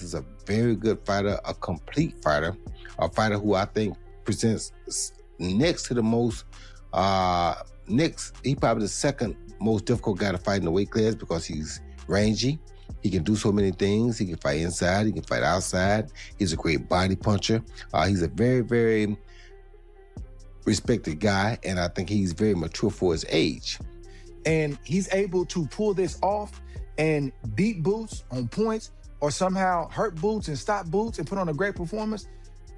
is a very good fighter, a complete fighter, a fighter who I think presents next to the most, he's probably the second most difficult guy to fight in the weight class because he's rangy. He can do so many things. He can fight inside. He can fight outside. He's a great body puncher. He's a very, very respected guy, and I think he's very mature for his age. And he's able to pull this off and beat Boots on points or somehow hurt Boots and stop Boots and put on a great performance.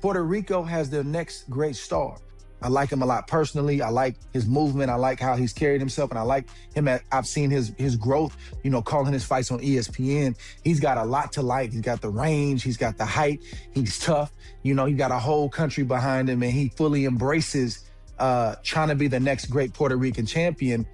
Puerto Rico has their next great star. I like him a lot personally. I like his movement. I like how he's carried himself, and I like him. I've seen his growth, calling his fights on ESPN. He's got a lot to like. He's got the range. He's got the height. He's tough. He got a whole country behind him, and he fully embraces trying to be the next great Puerto Rican champion.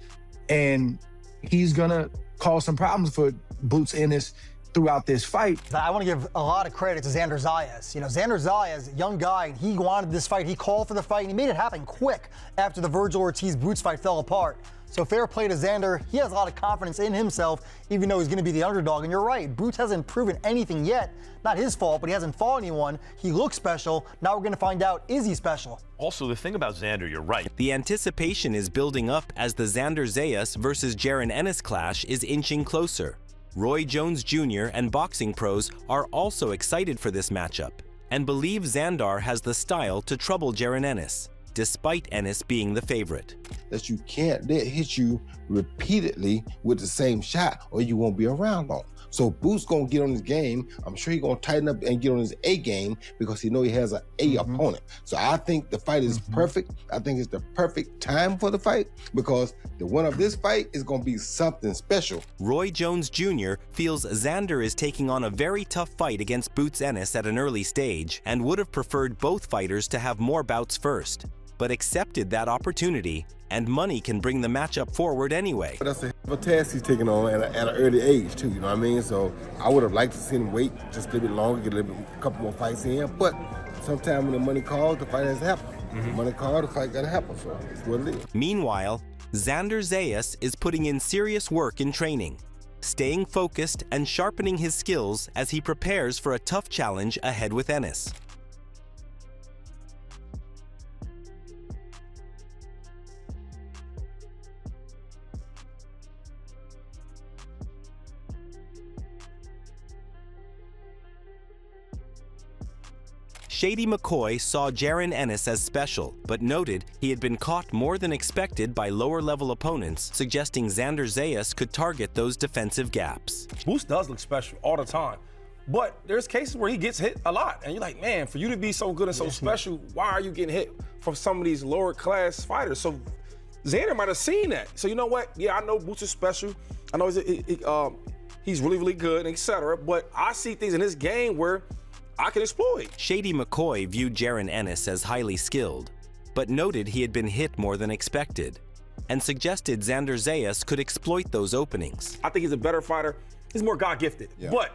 And he's going to cause some problems for Boots Ennis throughout this fight. I want to give a lot of credit to Xander Zayas. Xander Zayas, young guy, he wanted this fight. He called for the fight, and he made it happen quick after the Virgil Ortiz-Boots fight fell apart. So fair play to Xander. He has a lot of confidence in himself, even though he's going to be the underdog. And you're right, Boots hasn't proven anything yet. Not his fault, but he hasn't fought anyone. He looks special. Now we're going to find out, is he special? Also, the thing about Xander, you're right. The anticipation is building up as the Xander Zayas versus Jaron Ennis clash is inching closer. Roy Jones Jr. and boxing pros are also excited for this matchup and believe Xander has the style to trouble Jaron Ennis, despite Ennis being the favorite. That you can't let hit you repeatedly with the same shot or you won't be around long. So Boots gonna get on his game. I'm sure he's gonna tighten up and get on his A game because he know he has an A opponent. So I think the fight is perfect. I think it's the perfect time for the fight because the winner of this fight is gonna be something special. Roy Jones Jr. feels Xander is taking on a very tough fight against Boots Ennis at an early stage and would have preferred both fighters to have more bouts first, but accepted that opportunity, and money can bring the matchup forward anyway. That's a task he's taking on at an early age too, you know what I mean? So I would have liked to see him wait just a little bit longer, get a couple more fights in, but sometimes when the money calls, the fight has to happen. The money calls, the fight gotta happen, so it's what it is. Meanwhile, Xander Zayas is putting in serious work in training, staying focused and sharpening his skills as he prepares for a tough challenge ahead with Ennis. Shady McCoy saw Jaron Ennis as special, but noted he had been caught more than expected by lower-level opponents, suggesting Xander Zayas could target those defensive gaps. Boots does look special all the time, but there's cases where he gets hit a lot, and you're like, man, for you to be so good and so special, why are you getting hit from some of these lower-class fighters? So Xander might have seen that. So you know what? Yeah, I know Boots is special. I know he's really, really good, etc. But I see things in his game where I can exploit. Shady McCoy viewed Jaron Ennis as highly skilled, but noted he had been hit more than expected, and suggested Xander Zayas could exploit those openings. I think he's a better fighter. He's more God-gifted. Yeah. But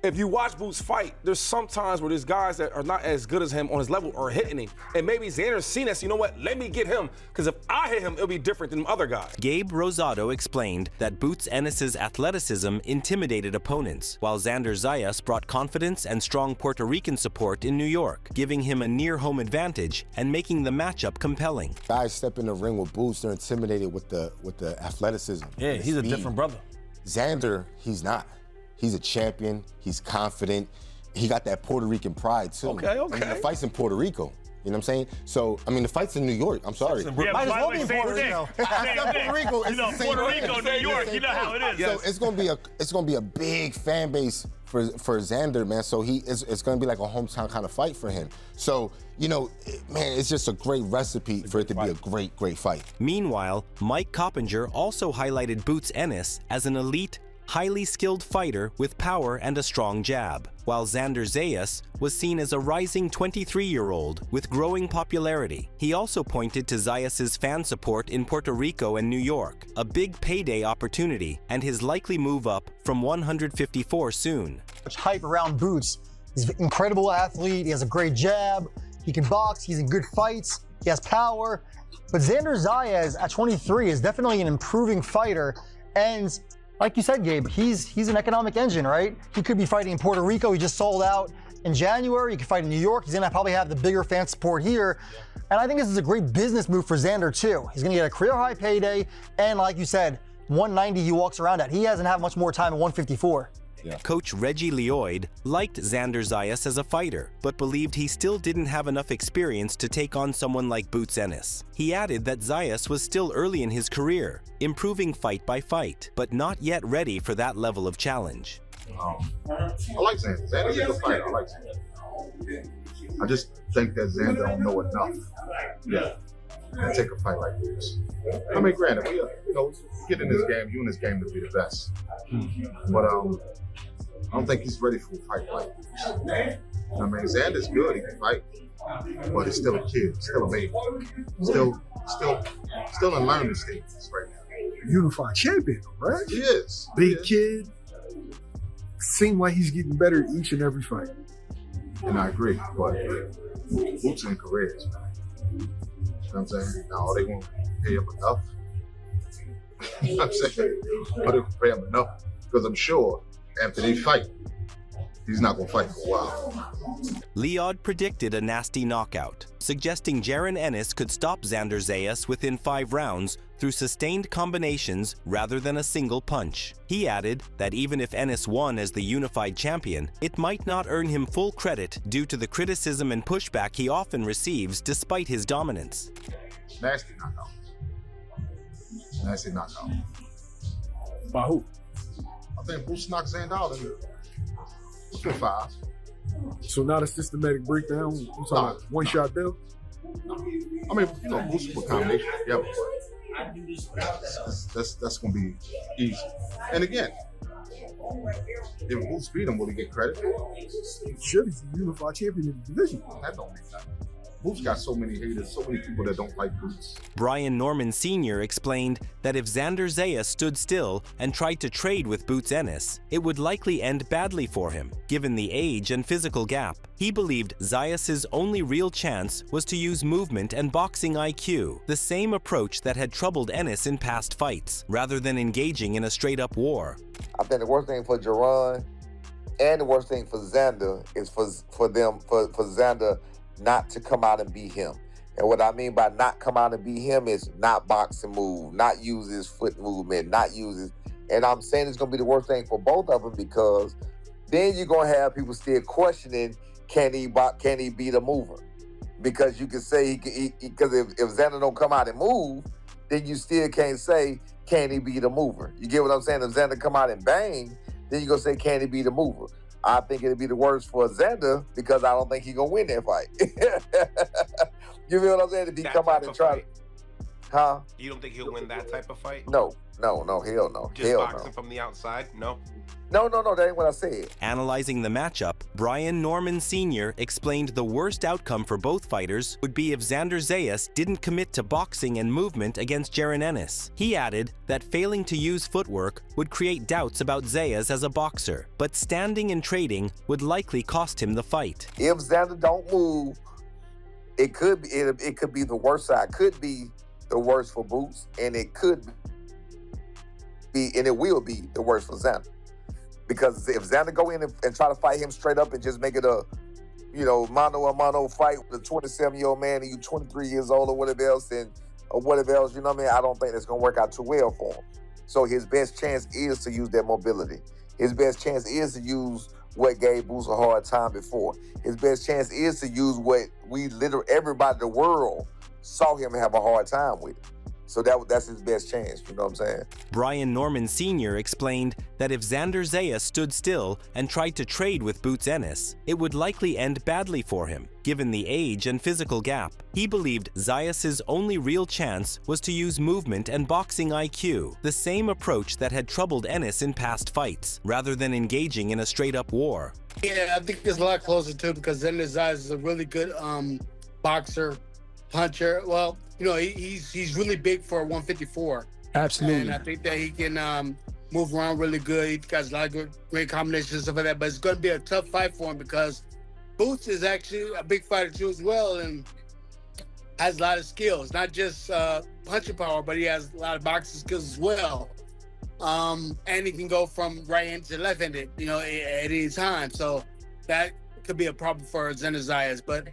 if you watch Boots fight, there's some times where there's guys that are not as good as him on his level are hitting him. And maybe Xander's seen that, so you know what? Let me get him, because if I hit him, it'll be different than the other guys. Gabe Rosado explained that Boots Ennis's athleticism intimidated opponents, while Xander Zayas brought confidence and strong Puerto Rican support in New York, giving him a near-home advantage and making the matchup compelling. Guys step in the ring with Boots, they're intimidated with the athleticism. Yeah, he's a different brother. Xander, he's not. He's a champion. He's confident. He got that Puerto Rican pride, too. Okay. I mean, the fight's in Puerto Rico. You know what I'm saying? So, I mean, the fight's in New York. I'm sorry. Yeah, Might as well be in Puerto Rico. Puerto Rico. Puerto Rico, New York, you know how it is. So it's gonna be a big fan base for Xander, man. So it's gonna be like a hometown kind of fight for him. So, you know, man, it's just a great recipe for it to be a great fight. Meanwhile, Mike Coppinger also highlighted Boots Ennis as an elite, highly skilled fighter with power and a strong jab, while Xander Zayas was seen as a rising 23-year-old with growing popularity. He also pointed to Zayas' fan support in Puerto Rico and New York, a big payday opportunity, and his likely move up from 154 soon. Much hype around Boots. He's an incredible athlete. He has a great jab. He can box. He's in good fights. He has power. But Xander Zayas at 23 is definitely an improving fighter. And like you said, Gabe, he's an economic engine, right? He could be fighting in Puerto Rico. He just sold out in January. He could fight in New York. He's going to probably have the bigger fan support here. And I think this is a great business move for Xander, too. He's going to get a career-high payday. And like you said, 190 he walks around at. He hasn't had much more time at 154. Yeah. Coach Reggie Lloyd liked Xander Zayas as a fighter, but believed he still didn't have enough experience to take on someone like Boots Ennis. He added that Zayas was still early in his career, improving fight by fight, but not yet ready for that level of challenge. I like Xander. Xander's a good fighter. I like Xander. I just think that Xander don't know enough. Yeah. And take a fight like this. I mean, granted, we, get in this game, you in this game to be the best. But I don't think he's ready for a fight like this. I mean, Xander's good, he can fight, but he's still a kid, still a baby, still in learning stages right now. Unified champion, right? He is. Big kid. Seems like he's getting better each and every fight. And I agree, but Boots and careers, man. You know what I'm saying? Now, are they going to pay him enough? You know what I'm saying? Are they going to pay him enough? Because I'm sure after they fight, he's not going to fight for a while. Lloyd predicted a nasty knockout, suggesting Jaron Ennis could stop Xander Zayas within 5 rounds through sustained combinations rather than a single punch. He added that even if Ennis won as the unified champion, it might not earn him full credit due to the criticism and pushback he often receives despite his dominance. Nasty knockout. Nasty knockout. By who? I think Boots knocked Xander out in 5. So not a systematic breakdown. We're talking about one shot deal. I mean, Boots with combination. Yeah, that's gonna be easy. And again, if Boots beat him, will he get credit? Sure, he's a unified champion in the division. That don't make sense. Boots got so many haters, so many people that don't like Boots. Brian Norman Sr. explained that if Xander Zayas stood still and tried to trade with Boots Ennis, it would likely end badly for him, given the age and physical gap. He believed Zayas' only real chance was to use movement and boxing IQ, the same approach that had troubled Ennis in past fights, rather than engaging in a straight-up war. I think the worst thing for Jaron and the worst thing for Xander is for Xander not to come out and beat him. And what I mean by not come out and beat him is not box and move, not use his foot movement, not use his... And I'm saying it's going to be the worst thing for both of them, because then you're going to have people still questioning, can he beat a mover? Because you can say, because if Xander don't come out and move, then you still can't say, can he beat a mover? You get what I'm saying? If Xander come out and bang, then you're going to say, can he beat a mover? I think it'll be the worst for Xander, because I don't think he's going to win that fight. You feel what I'm saying? If he come out and try... Huh? You don't think he'll win that type of fight? No, hell no. Just boxing from the outside? No? No, that ain't what I said. Analyzing the matchup, Brian Norman Sr. explained the worst outcome for both fighters would be if Xander Zayas didn't commit to boxing and movement against Jaron Ennis. He added that failing to use footwork would create doubts about Zayas as a boxer, but standing and trading would likely cost him the fight. If Xander don't move, it could be the worst side. Could be the worst for Boots, and it could be, and it will be the worst for Xander. Because if Xander go in and try to fight him straight up and just make it a, mano-a-mano fight with a 27-year-old man and you 23 years old or whatever else, you know what I mean? I don't think that's going to work out too well for him. So his best chance is to use that mobility. His best chance is to use what gave Boots a hard time before. His best chance is to use what everybody in the world saw him have a hard time with. So that's his best chance, you know what I'm saying? Brian Norman Sr. explained that if Xander Zayas stood still and tried to trade with Boots Ennis, it would likely end badly for him, given the age and physical gap. He believed Zayas' only real chance was to use movement and boxing IQ, the same approach that had troubled Ennis in past fights, rather than engaging in a straight-up war. Yeah, I think it's a lot closer too, because Xander Zayas is a really good boxer, puncher. Well, he's really big for 154. Absolutely. And I think that he can move around really good. He got a lot of great combinations and stuff like that. But it's going to be a tough fight for him, because Boots is actually a big fighter too as well, and has a lot of skills. Not just punching power, but he has a lot of boxing skills as well. And he can go from right-handed to left-handed, at any time. So that could be a problem for Xander Zayas. But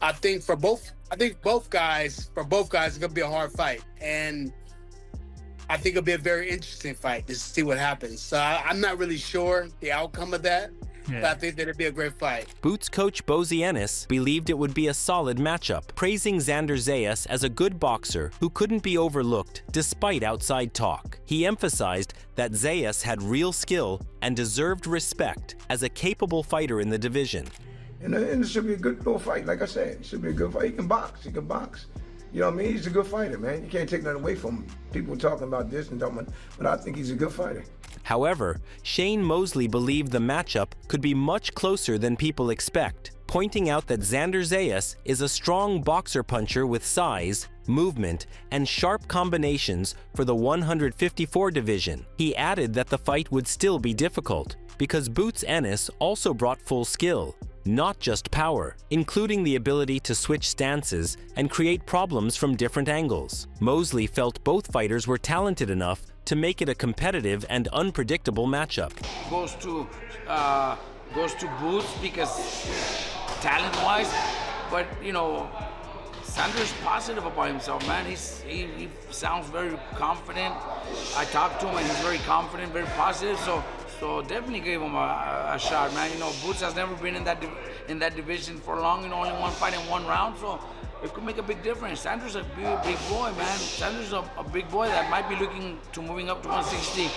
I think both guys, it's gonna be a hard fight, and I think it'll be a very interesting fight to see what happens. So I'm not really sure the outcome of that, but I think that it'd be a great fight. Boots coach Pros Ennis believed it would be a solid matchup, praising Xander Zayas as a good boxer who couldn't be overlooked despite outside talk. He emphasized that Zayas had real skill and deserved respect as a capable fighter in the division. And it should be a good little fight, like I said. It should be a good fight. He can box. You know what I mean? He's a good fighter, man. You can't take nothing away from him. People talking about this and talking about, but I think he's a good fighter. However, Shane Mosley believed the matchup could be much closer than people expect, pointing out that Xander Zayas is a strong boxer-puncher with size, movement, and sharp combinations for the 154 division. He added that the fight would still be difficult because Boots Ennis also brought full skill, not just power, including the ability to switch stances and create problems from different angles. Mosley felt both fighters were talented enough to make it a competitive and unpredictable matchup. Goes to Boots because talent-wise, but Xander's positive about himself, man. He sounds very confident. I talked to him and he's very confident, very positive. So definitely gave him a shot, man. Boots has never been in that division for long. Only one fight in one round, so it could make a big difference. Xander's a big boy, man. Xander's a big boy that might be looking to moving up to 160,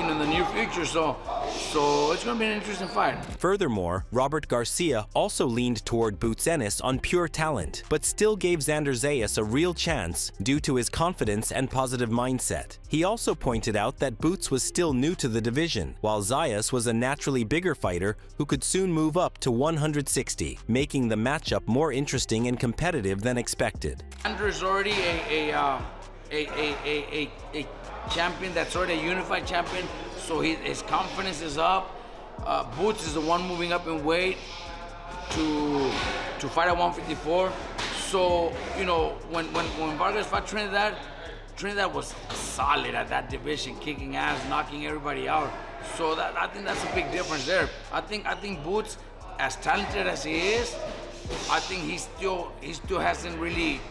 in the near future. So it's going to be an interesting fight. Furthermore, Robert Garcia also leaned toward Boots Ennis on pure talent, but still gave Xander Zayas a real chance due to his confidence and positive mindset. He also pointed out that Boots was still new to the division, while Zayas was a naturally bigger fighter who could soon move up to 160, making the matchup more interesting and competitive than expected. Xander is already a champion that's already a unified champion, so his confidence is up. Boots is the one moving up in weight to fight at 154. So when Vargas fought Trinidad was solid at that division, kicking ass, knocking everybody out. So I think that's a big difference there. I think Boots, as talented as he is, I think he still hasn't really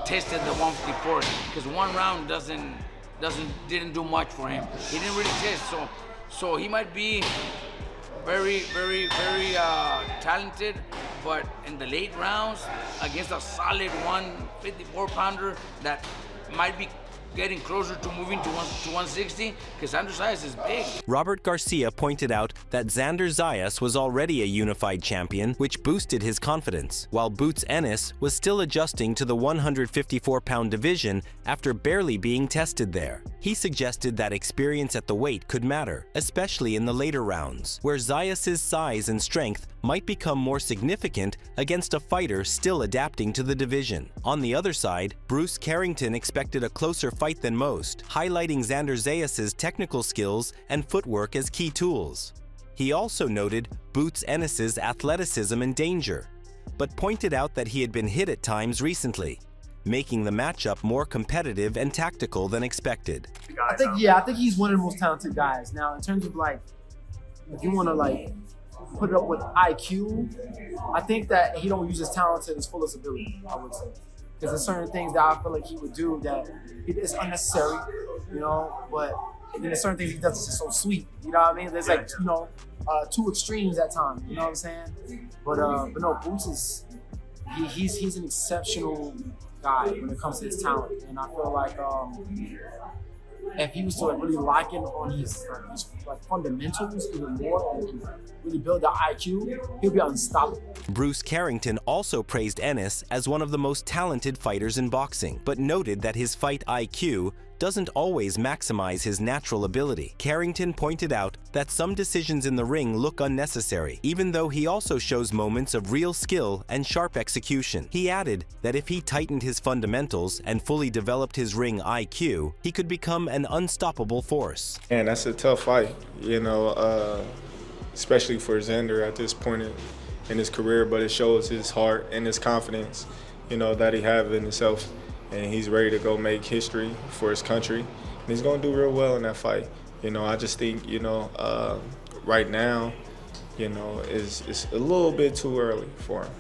tested the 154 because one round didn't do much for him. He didn't really test, so he might be very, very, very talented, but in the late rounds against a solid 154-pounder that might be getting closer to moving to 160 because Xander Zayas is big. Robert Garcia pointed out that Xander Zayas was already a unified champion, which boosted his confidence, while Boots Ennis was still adjusting to the 154-pound division after barely being tested there. He suggested that experience at the weight could matter, especially in the later rounds, where Zayas' size and strength might become more significant against a fighter still adapting to the division. On the other side, Bruce Carrington expected a closer fight than most, highlighting Xander Zayas' technical skills and footwork as key tools. He also noted Boots Ennis' athleticism and danger, but pointed out that he had been hit at times recently, making the matchup more competitive and tactical than expected. I think he's one of the most talented guys. Now, in terms of if you want to put it up with IQ, I think that he don't use his talent to his fullest ability, I would say. Because there's certain things that I feel like he would do that is unnecessary, but then there's certain things he does that's just so sweet, you know what I mean? There's two extremes at times, you know what I'm saying? But no, Boots is, he's an exceptional guy when it comes to his talent. And I feel like if he was to really lock in on his fundamentals even more and really build the IQ, he'll be unstoppable. Bruce Carrington also praised Ennis as one of the most talented fighters in boxing, but noted that his fight IQ doesn't always maximize his natural ability. Carrington pointed out that some decisions in the ring look unnecessary, even though he also shows moments of real skill and sharp execution. He added that if he tightened his fundamentals and fully developed his ring IQ, he could become an unstoppable force. And that's a tough fight, especially for Xander at this point in his career, but it shows his heart and his confidence, that he have in himself. And he's ready to go make history for his country. And he's going to do real well in that fight. You know, I just think, you know, right now, you know, it's a little bit too early for him.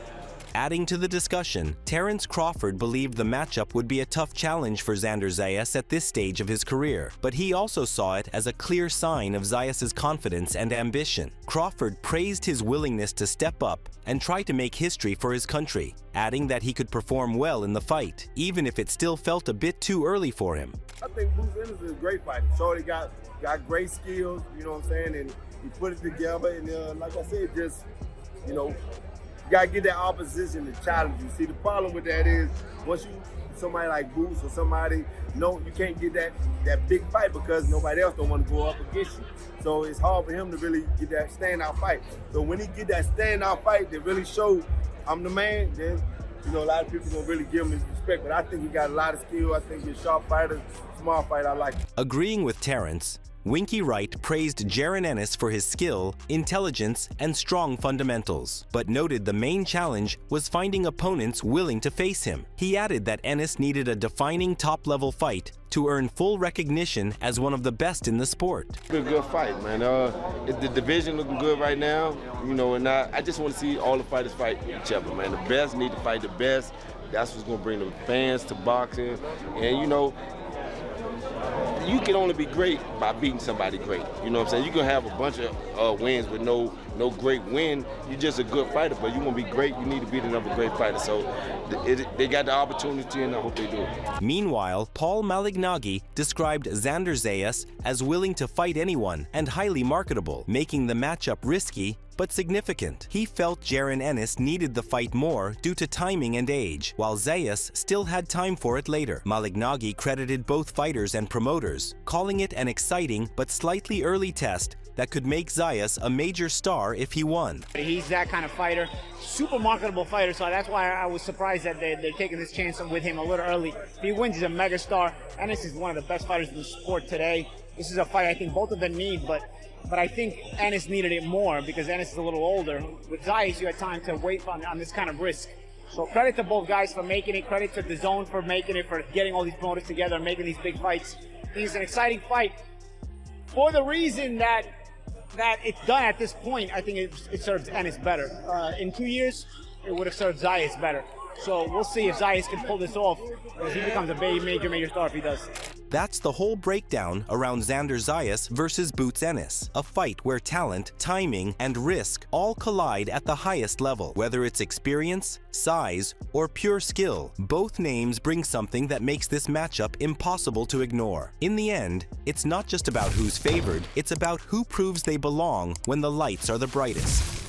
Adding to the discussion, Terrence Crawford believed the matchup would be a tough challenge for Xander Zayas at this stage of his career, but he also saw it as a clear sign of Zayas' confidence and ambition. Crawford praised his willingness to step up and try to make history for his country, adding that he could perform well in the fight, even if it still felt a bit too early for him. I think Pros Beleive is a great fighter. Shorty got great skills, you know what I'm saying, and he put it together, and like I said, just, you know, you gotta get that opposition to challenge you. See, the problem with that is once you somebody like Boots or somebody, no, you can't get that big fight because nobody else don't want to go up against you. So it's hard for him to really get that standout fight. So when he get that standout fight that really show I'm the man, then you know a lot of people gonna really give him his respect. But I think he got a lot of skill. I think he's a sharp fighter, smart fighter. I like him. Agreeing with Terrence, Winky Wright praised Jaron Ennis for his skill, intelligence, and strong fundamentals, but noted the main challenge was finding opponents willing to face him. He added that Ennis needed a defining top-level fight to earn full recognition as one of the best in the sport. It's a good fight, man. The division looking good right now, you know, and I just want to see all the fighters fight each other, man. The best need to fight the best. That's what's going to bring the fans to boxing, and you know, you can only be great by beating somebody great. You know what I'm saying? You can have a bunch of wins with no great win. You're just a good fighter, but you want to be great, you need to beat another great fighter. So they got the opportunity, and I hope they do it. Meanwhile, Paul Malignaggi described Xander Zayas as willing to fight anyone and highly marketable, making the matchup risky but significant. He felt Jaron Ennis needed the fight more due to timing and age, while Zayas still had time for it later. Malignaggi credited both fighters and promoters, calling it an exciting but slightly early test that could make Zayas a major star if he won. He's that kind of fighter, super marketable fighter, so that's why I was surprised that they're taking this chance with him a little early. If he wins, he's a mega star. Ennis is one of the best fighters in the sport today. This is a fight I think both of them need, but I think Ennis needed it more because Ennis is a little older. With Zayas, you had time to wait on this kind of risk. So credit to both guys for making it, credit to the zone for making it, for getting all these promoters together and making these big fights. It's an exciting fight for the reason that it's done at this point. I think it serves Ennis better. In 2 years, it would have served Zayas better. So we'll see if Zayas can pull this off, because he becomes a major star if he does. That's the whole breakdown around Xander Zayas versus Boots Ennis, a fight where talent, timing, and risk all collide at the highest level. Whether it's experience, size, or pure skill, both names bring something that makes this matchup impossible to ignore. In the end, it's not just about who's favored, it's about who proves they belong when the lights are the brightest.